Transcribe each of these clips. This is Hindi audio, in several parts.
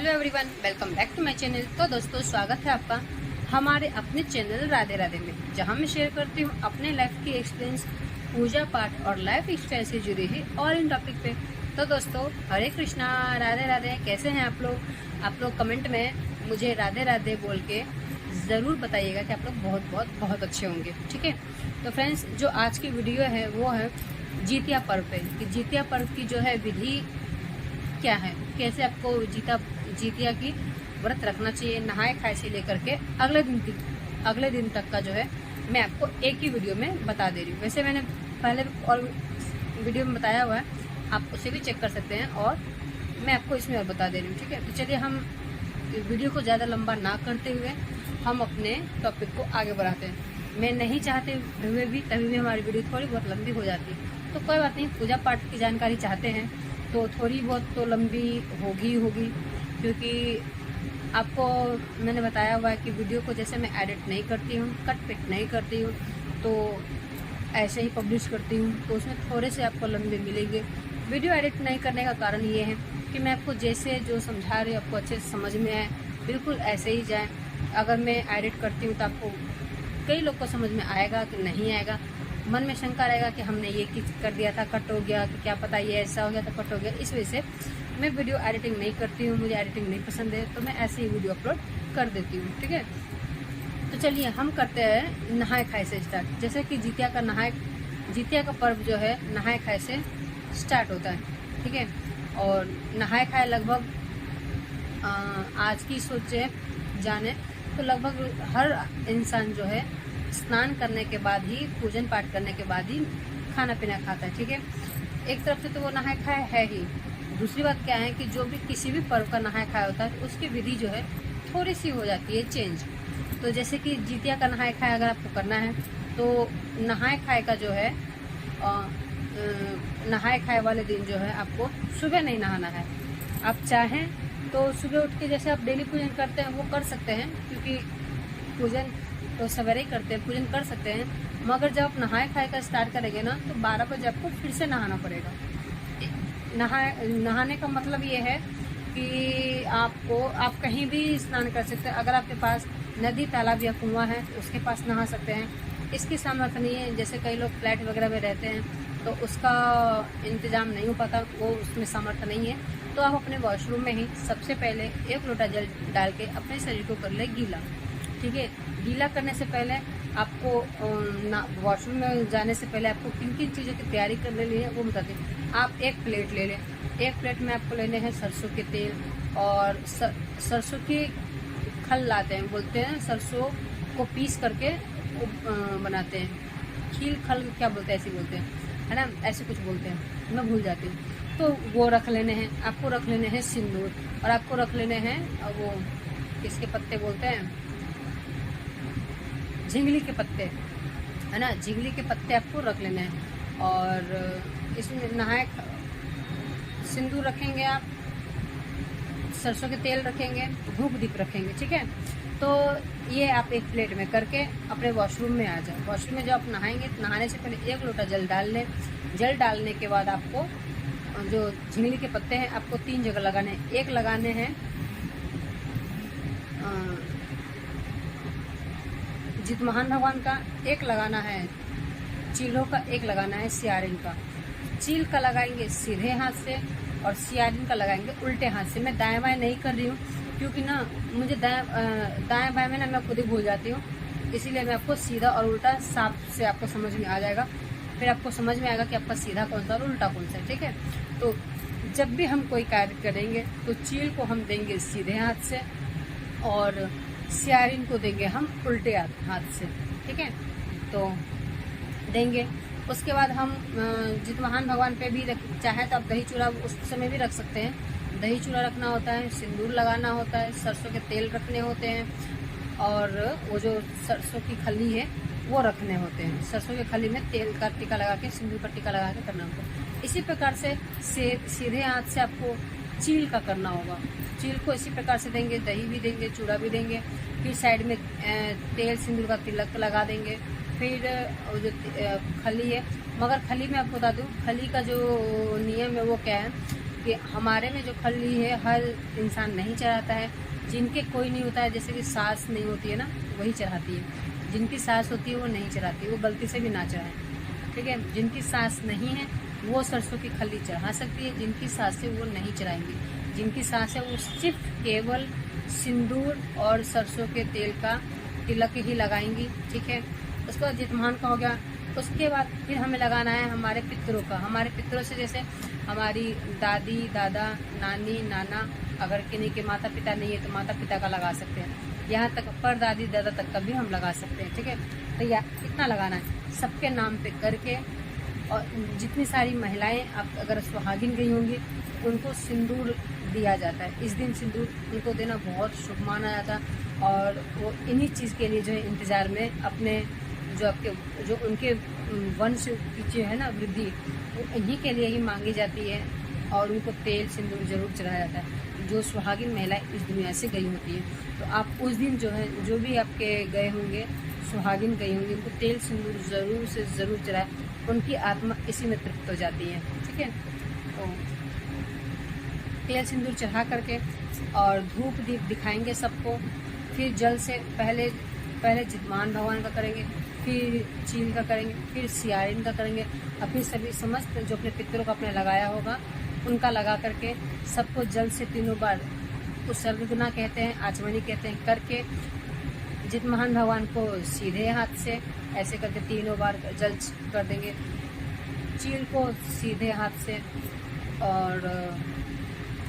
Hello everyone, welcome back to my channel. तो दोस्तों, स्वागत है आपका हमारे अपने चैनल राधे राधे में, जहां मैं शेयर करती हूं अपने लाइफ की एक्सपीरियंस, पूजा पाठ और लाइफ स्टाइल से जुड़ी हुई और इन टॉपिक पे। तो दोस्तों, हरे कृष्णा, राधे राधे। कैसे हैं आप लोग? आप लोग कमेंट में मुझे राधे राधे बोल के ज़रूर बताइएगा कि आप लोग बहुत बहुत बहुत अच्छे होंगे। ठीक है, तो फ्रेंड्स, जो आज की वीडियो है वो है जितिया पर्व पे कि जितिया पर्व की जो है विधि क्या है, कैसे आपको जितिया की व्रत रखना चाहिए, नहाए खाए से लेकर के अगले दिन तक का जो है मैं आपको एक ही वीडियो में बता दे रही हूँ। वैसे मैंने पहले और वीडियो में बताया हुआ है, आप उसे भी चेक कर सकते हैं और मैं आपको इसमें और बता दे रही हूँ। ठीक है, तो चलिए हम वीडियो को ज़्यादा लंबा ना करते हुए हम अपने टॉपिक को आगे बढ़ाते हैं। मैं नहीं चाहते हुए भी तभी भी हमारी वीडियो थोड़ी बहुत लंबी हो जाती है, तो कोई बात नहीं। पूजा पाठ की जानकारी चाहते हैं तो थोड़ी बहुत तो लंबी होगी, क्योंकि आपको मैंने बताया हुआ है कि वीडियो को जैसे मैं एडिट नहीं करती हूँ, कट पिट नहीं करती हूँ, तो ऐसे ही पब्लिश करती हूँ, तो उसमें थोड़े से आपको लंबे मिलेंगे। वीडियो एडिट नहीं करने का कारण ये है कि मैं आपको जैसे जो समझा रही हूँ आपको अच्छे से समझ में आए, बिल्कुल ऐसे ही जाए। अगर मैं एडिट करती हूँ तो आपको कई लोग को समझ में आएगा कि नहीं आएगा, मन में शंका रहेगा कि हमने ये कर दिया था, कट हो गया, कि क्या पता ये ऐसा हो गया था, कट हो गया। इस वजह से मैं वीडियो एडिटिंग नहीं करती हूँ, मुझे एडिटिंग नहीं पसंद है, तो मैं ऐसे ही वीडियो अपलोड कर देती हूँ। ठीक है, तो चलिए हम करते हैं नहाए खाए से स्टार्ट। जैसे कि जितिया का पर्व जो है नहाए खाए से स्टार्ट होता है। ठीक है, और नहाए खाए लगभग आज की सोचे जाने तो लगभग हर इंसान जो है स्नान करने के बाद ही, पूजन पाठ करने के बाद ही खाना पीना खाता है। ठीक है, एक तरफ से तो वो नहाए खाए है ही। दूसरी बात क्या है कि जो भी किसी भी पर्व का नहाए खाए होता है उसकी विधि जो है थोड़ी सी हो जाती है चेंज। तो जैसे कि जितिया का नहाए खाए अगर आपको करना है तो नहाए खाए का जो है नहाए खाए वाले दिन जो है आपको सुबह नहीं नहाना है। आप चाहें तो सुबह उठ के जैसे आप डेली पूजन करते हैं वो कर सकते हैं, क्योंकि पूजन तो सवेरे ही करते हैं, पूजन कर सकते हैं। मगर जब आप नहाए खाए का स्टार्ट करेंगे ना तो 12 बजे आपको फिर से नहाना पड़ेगा। नहाने का मतलब ये है कि आप कहीं भी स्नान कर सकते हैं। अगर आपके पास नदी, तालाब या कुआं है तो उसके पास नहा सकते हैं। इसकी सामर्थ्य नहीं है, जैसे कई लोग फ्लैट वगैरह में रहते हैं तो उसका इंतजाम नहीं हो पाता, वो उसमें सामर्थ्य नहीं है, तो आप अपने वॉशरूम में ही सबसे पहले 1 लोटा जल डाल के अपने शरीर को कर ले गीला। ठीक है, गीला करने से पहले आपको वॉशरूम में जाने से पहले आपको किन किन चीज़ों की तैयारी कर लेनी है वो बताते हैं। आप एक प्लेट ले लें। एक प्लेट में आपको लेने हैं सरसों के तेल और सरसों की खल लाते हैं, बोलते हैं सरसों को पीस करके बनाते हैं। खील खल क्या बोलते हैं, ऐसे बोलते हैं, है ना, ऐसे कुछ बोलते हैं, मैं भूल जाती हूँ। तो वो रख लेने हैं। आपको रख लेने हैं सिंदूर, और आपको रख लेने हैं वो किसके पत्ते बोलते हैं, झिंगली के पत्ते, है ना, झिंगली के पत्ते आपको रख लेने हैं। और इसमें नहाए सिंदूर रखेंगे, आप सरसों के तेल रखेंगे, धूप दीप रखेंगे। ठीक है, तो ये आप एक प्लेट में करके अपने वॉशरूम में आ जाए। वॉशरूम में जब आप नहाएंगे, नहाने से पहले 1 लोटा जल डाल लें। जल डालने के बाद आपको जो झिंगली के पत्ते हैं आपको 3 जगह लगाने हैं। एक लगाने हैं जितमहान भगवान का, एक लगाना है चीलों का, एक लगाना है सियारिन का। चील का लगाएंगे सीधे हाथ से और सियारिन का लगाएंगे उल्टे हाथ से। मैं दाएं बाएं नहीं कर रही हूँ, क्योंकि ना मुझे दाएं बाएं में ना मैं खुद ही भूल जाती हूँ, इसीलिए मैं आपको सीधा और उल्टा साफ से आपको समझ में आ जाएगा। फिर आपको समझ में आएगा कि आपका सीधा कौन सा और उल्टा कौन सा है। ठीक है, तो जब भी हम कोई कार्य करेंगे तो चील को हम देंगे सीधे हाथ से और सियारिन को देंगे हम उल्टे हाथ से। ठीक है, तो देंगे। उसके बाद हम जितमहान भगवान पे भी चाहे तो आप दही चूड़ा उस समय भी रख सकते हैं। दही चूड़ा रखना होता है, सिंदूर लगाना होता है, सरसों के तेल रखने होते हैं, और वो जो सरसों की खली है वो रखने होते हैं। सरसों की खली में तेल का टीका लगा के, सिंदूर का टीका लगा के करना होता है। इसी प्रकार से सीधे हाथ से आपको चील का करना होगा। चील को इसी प्रकार से देंगे, दही भी देंगे, चूड़ा भी देंगे, फिर साइड में तेल सिंदूर का तिलक लगा देंगे। फिर जो खली है, मगर खली में आपको बता दूँ, खली का जो नियम है वो क्या है कि हमारे में जो खली है हर इंसान नहीं चढ़ाता है। जिनके कोई नहीं होता है, जैसे कि सास नहीं होती है ना, वही चढ़ाती है। जिनकी सास होती है वो नहीं चढ़ाती, वो गलती से भी ना चढ़ाए, ठीक है। जिनकी सास नहीं है वो सरसों की खली चढ़ा सकती है, जिनकी सास है वो नहीं चढ़ाएंगी। जिनकी सास है वो सिर्फ केवल सिंदूर और सरसों के तेल का तिलक ही लगाएंगी, ठीक है। उसके बाद जितमान का हो गया। उसके बाद फिर हमें लगाना है हमारे पितरों का। हमारे पितरों से जैसे हमारी दादी, दादा, नानी, नाना, अगर किन्हीं के माता पिता नहीं है तो माता पिता का लगा सकते हैं। यहाँ तक पर दादी दादा तक का भी हम लगा सकते हैं, ठीक है। तो या इतना लगाना है सबके नाम पे करके। और जितनी सारी महिलाएं आप अगर सुहागिन गई होंगी उनको सिंदूर दिया जाता है। इस दिन सिंदूर उनको देना बहुत शुभ माना जाता है और वो इन्हीं चीज़ के लिए जो है इंतज़ार में अपने जो उनके वंश की जो है ना वृद्धि, वो इन्हीं के लिए ही मांगी जाती है और उनको तेल सिंदूर जरूर चढ़ाया जाता है। जो सुहागिन महिलाएं इस दुनिया से गई होती है तो आप उस दिन जो है जो भी आपके गए होंगे सुहागिन गई होंगी उनको तेल सिंदूर ज़रूर से ज़रूर चढ़ाए। उनकी आत्मा इसी में तृप्त हो जाती है, ठीक है। तो तेल सिंदूर चढ़ा करके और धूप दीप दिखाएंगे सबको। फिर जल से पहले जितमान भगवान का करेंगे, फिर चील का करेंगे, फिर सियारिन का करेंगे और फिर सभी समस्त जो अपने पितरों का अपने लगाया होगा उनका लगा करके सबको जल से 3 बार उत्सर्गना कहते हैं, आचमनी कहते हैं, करके जितमान भगवान को सीधे हाथ से ऐसे करके 3 बार जल कर देंगे, चील को सीधे हाथ से और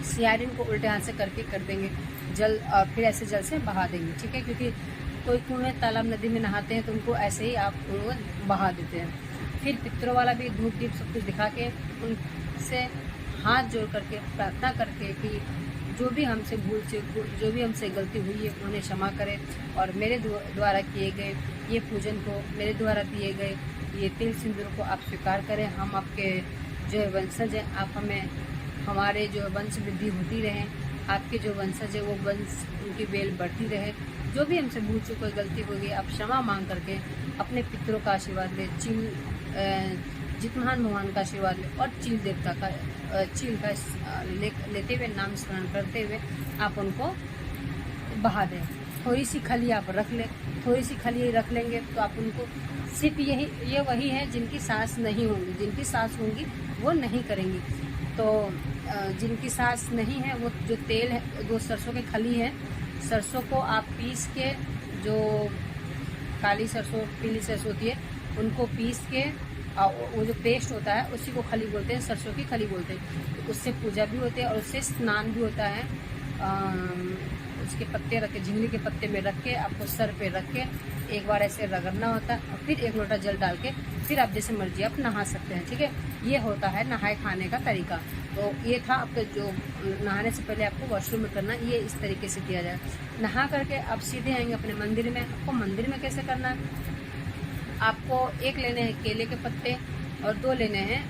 सियारिन को उल्टे हाथ से करके कर देंगे जल और फिर ऐसे जल से बहा देंगे, ठीक है। क्योंकि कोई कुएं तालाब नदी में नहाते हैं तो उनको ऐसे ही आप उनको बहा देते हैं। फिर पितरों वाला भी धूप दीप सब कुछ दिखा के उनसे हाथ जोड़ करके प्रार्थना करके कि जो भी हमसे भूल चूक, जो भी हमसे गलती हुई है उन्हें क्षमा करें और मेरे द्वारा किए गए ये पूजन को, मेरे द्वारा दिए गए ये तिल सिंदूर को आप स्वीकार करें। हम आपके जो है वंशज हैं, आप हमें हमारे जो वंश वृद्धि होती रहे, आपके जो वंशज है वो वंश उनकी बेल बढ़ती रहे। जो भी हमसे भूल चूक कोई गलती होगी आप क्षमा मांग करके अपने पितरों का आशीर्वाद ले, जितमान भगवान का आशीर्वाद ले और चील देवता का लेते हुए नाम स्मरण करते हुए आप उनको बहा दें। थोड़ी सी खली आप रख लें, थोड़ी सी खली रख लेंगे तो आप उनको सिर्फ ये वही है जिनकी सास नहीं होंगी, जिनकी सास होंगी वो नहीं करेंगी। तो जिनकी सास नहीं है वो जो तेल है, वो सरसों के खली है, सरसों को आप पीस के, जो काली सरसों पीली सरसों होती है उनको पीस के वो जो पेस्ट होता है उसी को खली बोलते हैं, सरसों की खली बोलते हैं। तो उससे पूजा भी होती है और उससे स्नान भी होता है। उसके पत्ते रख के, झिंगली के पत्ते में रख के आपको सर पे रख के एक बार ऐसे रगड़ना होता है और फिर 1 लोटा जल डाल के फिर आप जैसे मर्जी आप नहा सकते हैं, ठीक है। ये होता है नहाए खाने का तरीका। तो ये था आपका जो नहाने से पहले आपको वॉशरूम में करना, ये इस तरीके से किया जाए। नहा करके आप सीधे आएंगे अपने मंदिर में। आपको मंदिर में कैसे करना है, आपको 1 लेने हैं केले के पत्ते और 2 लेने हैं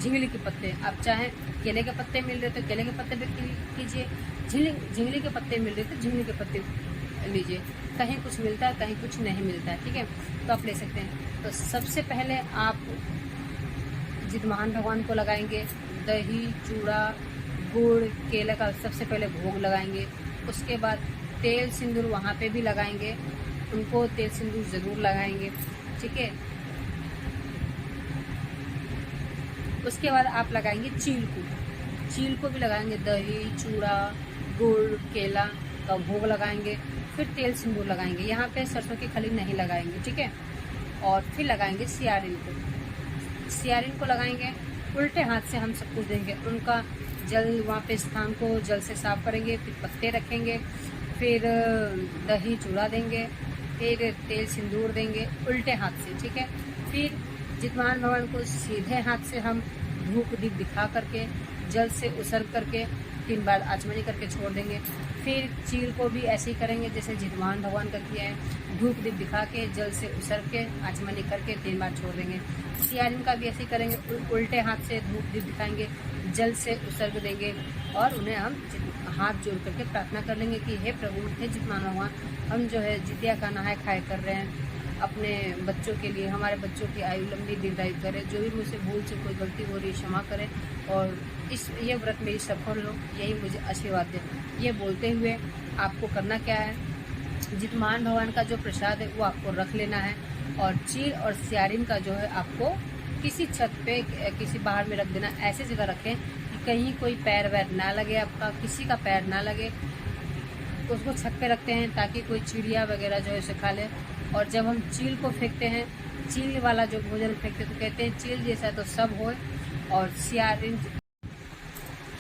झिंगली के पत्ते। आप चाहें केले के पत्ते मिल रहे तो केले के पत्ते भी कीजिए, झिंगली के पत्ते मिल रहे तो झिंगली के पत्ते लीजिए। कहीं कुछ मिलता है कहीं कुछ नहीं मिलता है, ठीक है, तो आप ले सकते हैं। तो सबसे पहले आप जितमान भगवान को लगाएंगे, दही, चूड़ा, गुड़, केला का सबसे पहले भोग लगाएंगे। उसके बाद तेल सिंदूर वहाँ पे भी लगाएंगे, उनको तेल सिंदूर ज़रूर लगाएंगे, ठीक है। उसके बाद आप लगाएंगे चील को भी लगाएंगे, दही, चूड़ा, गुड़, केला का भोग लगाएंगे, फिर तेल सिंदूर लगाएंगे। यहाँ पे सरसों की खली नहीं लगाएंगे, ठीक है। और फिर लगाएंगे सियारिन को लगाएंगे। उल्टे हाथ से हम सब कुछ देंगे, उनका जल वहाँ पे स्थान को जल से साफ करेंगे, फिर पत्ते रखेंगे, फिर दही चूड़ा देंगे, फिर तेल सिंदूर देंगे उल्टे हाथ से, ठीक है। फिर जितमान भगवान को सीधे हाथ से हम धूप दीप दिखा करके जल से उसर्ग करके 3 बार आचमनी करके छोड़ देंगे। फिर चील को भी ऐसे ही करेंगे जैसे जितमान भगवान का किया है, धूप दीप दिखा के जल से उसर्ग के आचमनी करके 3 बार छोड़ देंगे। सियारिन का भी ऐसे ही करेंगे, उल्टे हाथ से धूप दीप दिखाएंगे, जल से उसर्ग देंगे और उन्हें हम हाथ जोड़ करके प्रार्थना कर लेंगे कि हे प्रभु, हे जितमान भगवान, हम जो है जितिया का नहाए खाए कर रहे हैं, अपने बच्चों के लिए, हमारे बच्चों की आयु लंबी दीर्घायु करे। जो भी मुझसे भूल से कोई गलती हो रही है क्षमा करें और ये व्रत मेरी सफल हो, यही मुझे आशीर्वाद दे। ये बोलते हुए आपको करना क्या है, जितमान भगवान का जो प्रसाद है वो आपको रख लेना है और चील और सियारिन का जो है आपको किसी छत पे किसी बाहर में रख देना। ऐसे जगह रखें कि कहीं कोई पैर वैर ना लगे, आपका किसी का पैर ना लगे। उसको छत पे रखते हैं ताकि कोई चिड़िया वगैरह जो है उसे खा ले। और जब हम चील को फेंकते हैं, चील वाला जो भोजन फेंकते तो कहते हैं चील जैसा तो सब हो, और सियारिन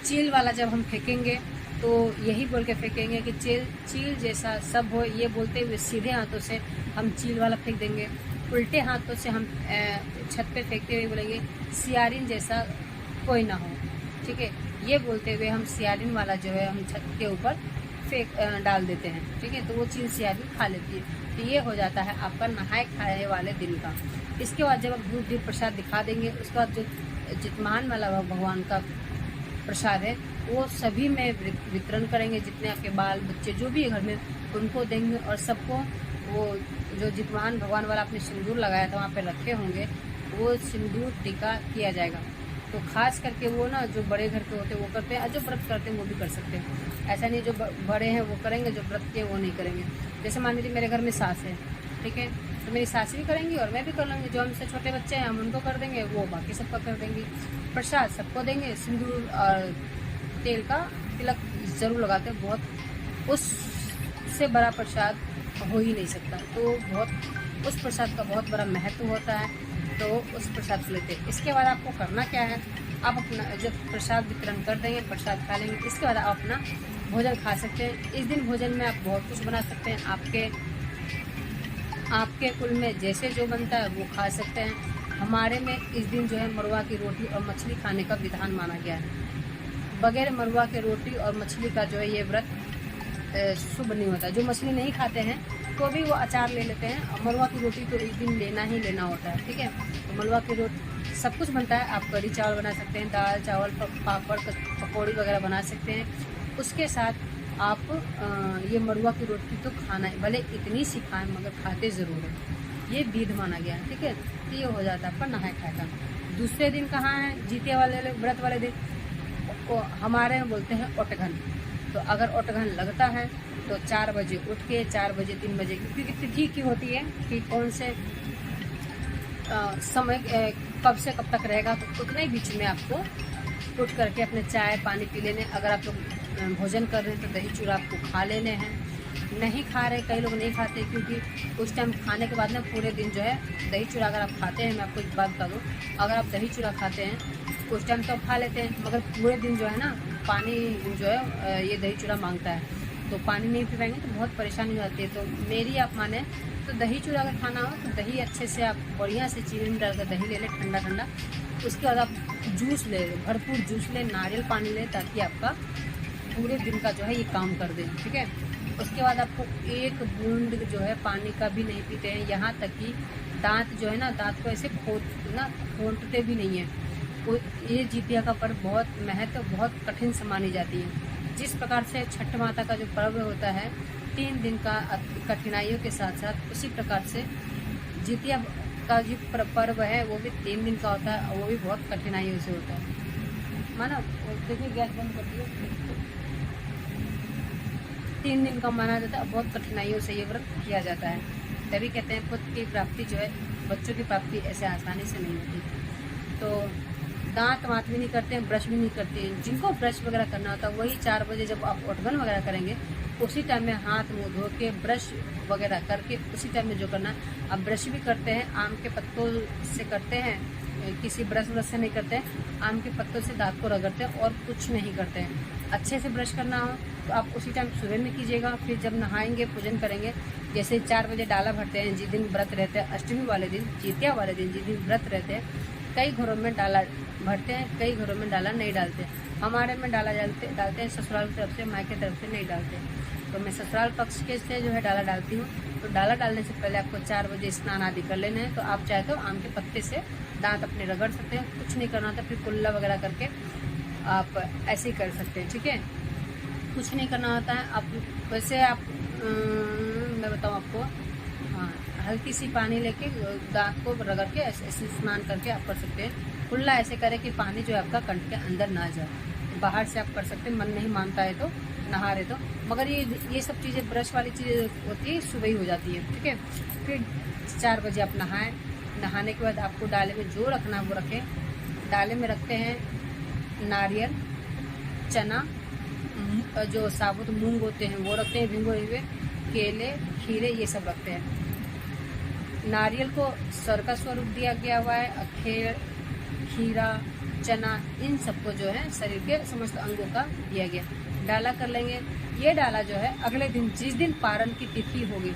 चील वाला जब हम फेंकेंगे तो यही बोल के फेंकेंगे कि चील जैसा सब हो। ये बोलते हुए सीधे हाथों से हम चील वाला फेंक देंगे, उल्टे हाथों से हम छत पे फेंकते हुए बोलेंगे सियारिन जैसा कोई ना हो। ठीक है, ये बोलते हुए हम सियारिन वाला जो है हम छत के ऊपर डाल देते हैं। ठीक है, तो वो चील सियारिन खा लेती है। तो ये हो जाता है आपका नहाए खाए वाले दिन का। इसके बाद जब आप धूप दीप प्रसाद दिखा देंगे, उसके बाद जो जितमान वाला भगवान का प्रसाद है वो सभी में वितरण करेंगे। जितने आपके बाल बच्चे जो भी है घर में उनको देंगे, और सबको वो जो जितमान भगवान वाला आपने सिंदूर लगाया था वहाँ पे रखे होंगे, वो सिंदूर टीका किया जाएगा। तो खास करके वो ना जो बड़े घर के होते हैं वो करते हैं, और जो व्रत करते हैं वो भी कर सकते हैं। ऐसा नहीं जो बड़े हैं वो करेंगे, जो व्रत के वो नहीं करेंगे। जैसे मान लीजिए मेरे घर में सास है, ठीक है, तो मेरी सास भी करेंगी और मैं भी कर लूँगी। जो हमसे छोटे बच्चे हैं हम उनको कर देंगे, वो बाकी सबका कर देंगी। प्रसाद सबको देंगे, सिंदूर और तेल का तिलक ज़रूर लगाते हैं। बहुत उससे बड़ा प्रसाद हो ही नहीं सकता। तो बहुत उस प्रसाद का बहुत बड़ा महत्व होता है, तो उस प्रसाद को लेते हैं। इसके बाद आपको करना क्या है, आप अपना जब प्रसाद वितरण कर देंगे, प्रसाद खा लेंगे, इसके बाद आप अपना भोजन खा सकते हैं। इस दिन भोजन में आप बहुत कुछ बना सकते हैं। आपके कुल में जैसे जो बनता है वो खा सकते हैं। हमारे में इस दिन जो है मरुआ की रोटी और मछली खाने का विधान माना गया है। बगैर मरुआ के रोटी और मछली का जो है ये व्रत शुभ नहीं होता। जो मछली नहीं खाते हैं तो भी वो अचार ले लेते हैं, और मरुआ की रोटी तो इस दिन लेना ही लेना होता है। ठीक है, तो मरुआ की रोटी सब कुछ बनता है। आप कढ़ी चावल बना सकते हैं, दाल चावल पापड़ पकौड़ी वगैरह बना सकते हैं। उसके साथ आप ये मरुआ की रोटी तो खाना है, भले इतनी सी खाएं मगर खाते ज़रूर हैं। ये विध माना गया है। ठीक है, तो ये हो जाता है आपका नहाए खाए का। दूसरे दिन कहाँ है, जीते वाले व्रत वाले दिन को हमारे में बोलते हैं ओटघन। तो अगर ओटघन लगता है तो 4 बजे उठ के 4 बजे 3 बजे, क्योंकि तिथि की होती है कि कौन से समय कब से कब तक रहेगा, तो उतने ही बीच में आपको उठ करके अपने चाय पानी पी लेने। अगर आप लोग भोजन कर रहे हैं तो दही चूड़ा आपको खा लेने हैं। नहीं खा रहे, कई लोग नहीं खाते, क्योंकि उस टाइम खाने के बाद ना पूरे दिन जो है दही चूड़ा अगर आप खाते हैं, मैं आपको एक बात बता दूँ, अगर आप दही चूड़ा खाते हैं उस टाइम तो आप खा लेते हैं, मगर पूरे दिन जो है ना पानी जो है ये दही चूड़ा मांगता है। तो पानी नहीं पी पाएंगे तो बहुत परेशानी हो जाती है। तो मेरी आप माने तो दही चूड़ा अगर खाना हो तो दही अच्छे से आप बढ़िया से चीनी में डालकर दही ले लें ठंडा ठंडा। उसके बाद आप जूस ले लें, भरपूर जूस लें, नारियल पानी लें, ताकि आपका पूरे दिन का जो है ये काम कर दे। ठीक है, उसके बाद आपको एक बूंद जो है पानी का भी नहीं पीते हैं। यहाँ तक कि दांत जो है ना, दांत को ऐसे खोंटते भी नहीं है। वो ये जितिया का पर्व बहुत महत्व बहुत कठिन से मानी जाती है। जिस प्रकार से छठ माता का जो पर्व होता है 3 दिन का कठिनाइयों के साथ साथ, उसी प्रकार से जितिया का जो पर्व है वो भी 3 दिन का होता है, और वो भी बहुत कठिनाइयों से होता है। माना देखिए गैस बंद कर दियो। 3 दिन का माना जाता है, बहुत कठिनाइयों से ये व्रत किया जाता है। तभी कहते हैं पुत्र की प्राप्ति जो है, बच्चों की प्राप्ति ऐसे आसानी से नहीं होती। तो दांत वाँत भी नहीं करते हैं, ब्रश भी नहीं करते हैं। जिनको ब्रश वगैरह करना होता है वही 4 बजे जब आप ओटघन वगैरह करेंगे उसी टाइम में हाथ मुंह धो के ब्रश वगैरह करके उसी टाइम में जो करना है। आप ब्रश भी करते हैं, आम के पत्तों से करते हैं, किसी ब्रश से नहीं करते हैं। आम के पत्तों से दांत को रगड़ते हैं और कुछ नहीं करते हैं। अच्छे से ब्रश करना हो तो आप उसी टाइम सुबह में कीजिएगा। फिर जब नहाएंगे पूजन करेंगे, जैसे 4 बजे डाला भरते हैं जिस दिन व्रत रहते हैं, अष्टमी वाले दिन, जितिया वाले दिन जिस दिन व्रत रहते हैं, कई घरों में डाला भरते हैं, कई घरों में डाला नहीं डालते। हमारे में डाला डालते हैं, ससुराल की तरफ से, माँ की तरफ से नहीं डालते। तो मैं ससुराल पक्ष के से जो है डाला डालती हूँ। तो डाला डालने से पहले आपको 4 बजे स्नान आदि कर लेना है। तो आप चाहे तो आम के पत्ते से दांत अपने रगड़ सकते हैं, कुछ नहीं करना होता। फिर कुल्ला वगैरह करके आप ऐसे ही कर सकते हैं। ठीक है, कुछ नहीं करना होता है। आप वैसे आप मैं बताऊँ आपको, हाँ हल्की सी पानी लेके दांत को रगड़ के ऐसे ऐसे स्नान करके आप कर सकते हैं। कुल्ला ऐसे करें कि पानी जो है आपका कंठ के अंदर ना जाए। बाहर से आप कर सकते हैं, मन नहीं मानता है तो, नहा रहे तो। मगर ये सब चीज़ें ब्रश वाली चीज़ें होती है, सुबह ही हो जाती है, ठीक है। फिर 4 बजे आप नहाएं। नहाने के बाद आपको डाले में जो रखना है वो रखें। डाले में रखते हैं नारियल, चना, जो साबुत मूंग होते हैं वो रखते हैं भिगोए हुए, केले, खीरे, ये सब रखते हैं। नारियल को सर का स्वरूप दिया गया हुआ है। खीरा, चना, इन सबको जो है शरीर के समस्त अंगों का दिया गया। डाला कर लेंगे। ये डाला जो है अगले दिन, जिस दिन पारण की तिथि होगी,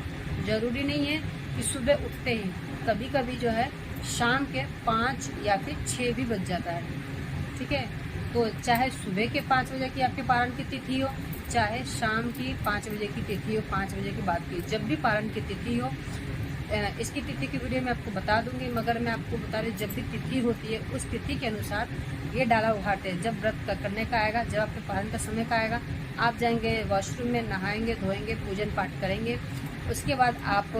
जरूरी नहीं है कि सुबह उठते ही, कभी कभी जो है शाम के 5 या फिर 6 भी बज जाता है, ठीक है। तो चाहे सुबह के 5 बजे की आपके पारण की तिथि हो, चाहे शाम की 5 बजे की तिथि हो, 5 बजे के बाद की, जब भी पारण की तिथि हो, इसकी तिथि की वीडियो मैं आपको बता दूंगी। मगर मैं आपको बता रही, जब भी तिथि होती है उस तिथि के अनुसार ये डाला उठाते हैं। जब व्रत करने का आएगा, जब आपके पारण का समय का आएगा, आप जाएंगे वॉशरूम में, नहाएंगे, धोएंगे, पूजन पाठ करेंगे। उसके बाद आप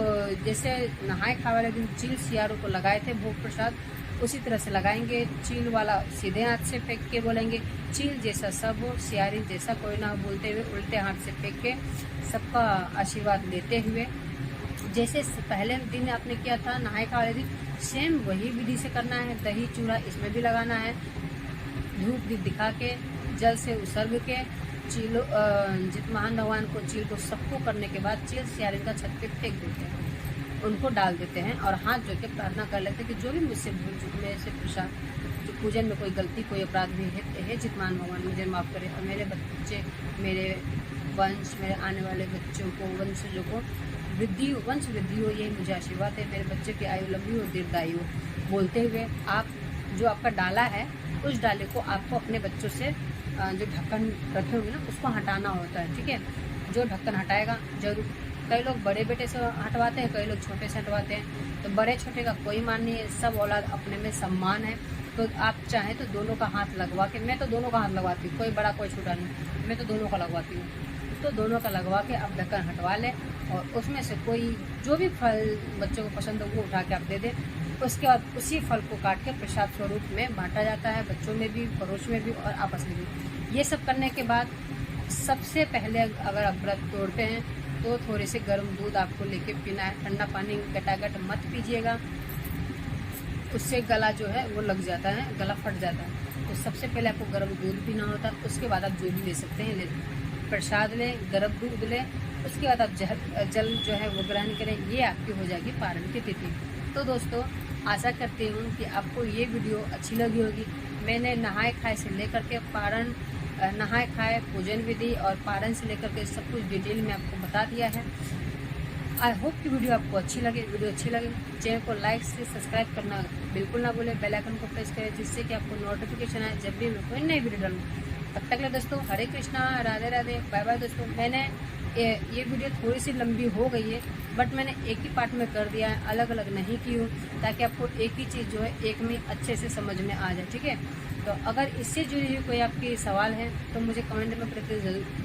जैसे नहाए खाए वाले दिन चील सियारों को लगाए थे भोग प्रसाद, उसी तरह से लगाएंगे। चील वाला सीधे हाथ से फेंक के बोलेंगे, चील जैसा सब हो, सियारी जैसा कोई ना हो, बोलते हुए उल्टे हाथ से फेंक के सबका आशीर्वाद लेते हुए, जैसे पहले दिन आपने किया था नहाए खाए वाले दिन, सेम वही विधि से करना है। दही चूड़ा इसमें भी लगाना है। धूप दीप दिखा के, जल से उसर्ग के, चीलो जितमान भगवान को, चील को सबको करने के बाद चील सियारी का छत पे फेंक देते हैं, उनको डाल देते हैं और हाथ जोड़ के प्रार्थना कर लेते हैं कि जो भी मुझसे भूल चूक, मेरे से प्रसाद, जो पूजन में कोई गलती, कोई अपराध भी है, जितमान भगवान मुझे माफ़ करे और मेरे बच्चे, मेरे वंश, मेरे आने वाले बच्चों को, वंशजों को वंश वृद्धि हो, यही मुझे आशीर्वाद है। मेरे बच्चे की आयु लंबी हो, दीर्घायु हो। बोलते हुए आप जो आपका डाला है, उस डाले को आपको अपने बच्चों से जो ढक्कन रखे होंगे ना, उसको हटाना होता है, ठीक है। जो ढक्कन हटाएगा जरूर, कई लोग बड़े बेटे से हटवाते हैं, कई लोग छोटे से हटवाते हैं। तो बड़े छोटे का कोई मान नहीं है, सब औलाद अपने में सम्मान है। तो आप चाहें तो दोनों का हाथ लगवा के, मैं तो दोनों का हाथ लगवाती हूँ, कोई बड़ा कोई छोटा नहीं, मैं तो दोनों का लगवाती हूँ। तो दोनों का लगवा के आप ढक्कन हटवा लें और उसमें से कोई जो भी फल बच्चों को पसंद हो वो उठा के आप दे दें। उसके बाद उसी फल को काट के प्रसाद स्वरूप में बांटा जाता है, बच्चों में भी, पड़ोस में भी और आपस में भी। ये सब करने के बाद सबसे पहले अगर आप व्रत तोड़ते हैं तो थोड़े से गर्म दूध आपको लेके पीना है। ठंडा पानी गटागट मत पीजिएगा, उससे गला जो है वो लग जाता है, गला फट जाता है। तो सबसे पहले आपको गर्म दूध पीना होता है। उसके बाद आप जो भी ले सकते हैं, प्रसाद लें, गर्म दूध लें। उसके बाद आप जल जो है वो ग्रहण करें। ये आपकी हो जाएगी पारण की तिथि। तो दोस्तों, आशा करती हूँ कि आपको ये वीडियो अच्छी लगी होगी। मैंने नहाए खाए से लेकर के पारण, नहाए खाए, पूजन विधि और पारण से लेकर के सब कुछ डिटेल में आपको बता दिया है। आई होप कि वीडियो आपको अच्छी लगे। वीडियो अच्छी लगे चैनल को लाइक से सब्सक्राइब करना बिल्कुल ना भूलें। बेल आइकन को प्रेस करें जिससे कि आपको नोटिफिकेशन आए जब भी मैं कोई नई वीडियो डालूँ। तब तक ले दोस्तों, हरे कृष्णा, राधे राधे, बाय बाय। दोस्तों, मैंने ये वीडियो थोड़ी सी लंबी हो गई है, बट मैंने एक ही पार्ट में कर दिया है, अलग अलग नहीं की हूँ, ताकि आपको एक ही चीज़ जो है एक में अच्छे से समझ में आ जाए, ठीक है। तो अगर इससे जुड़ी हुई कोई आपकी सवाल है तो मुझे कमेंट में करके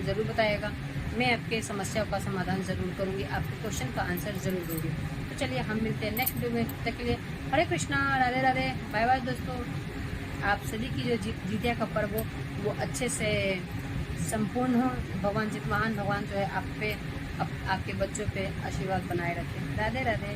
ज़रूर बताइएगा। मैं आपके समस्याओं का समाधान ज़रूर करूँगी, आपके क्वेश्चन का आंसर ज़रूर दूँगी। तो चलिए हम मिलते हैं नेक्स्ट वीडियो में। तब तक के लिए हरे कृष्णा, राधे राधे, बाय बाय। दोस्तों, आप सभी की जो जितिया का पर्व हो वो अच्छे से संपूर्ण हो। भगवान महान भगवान जो है आप पे, आपके बच्चों पे आशीर्वाद बनाए रखें। राधे राधे।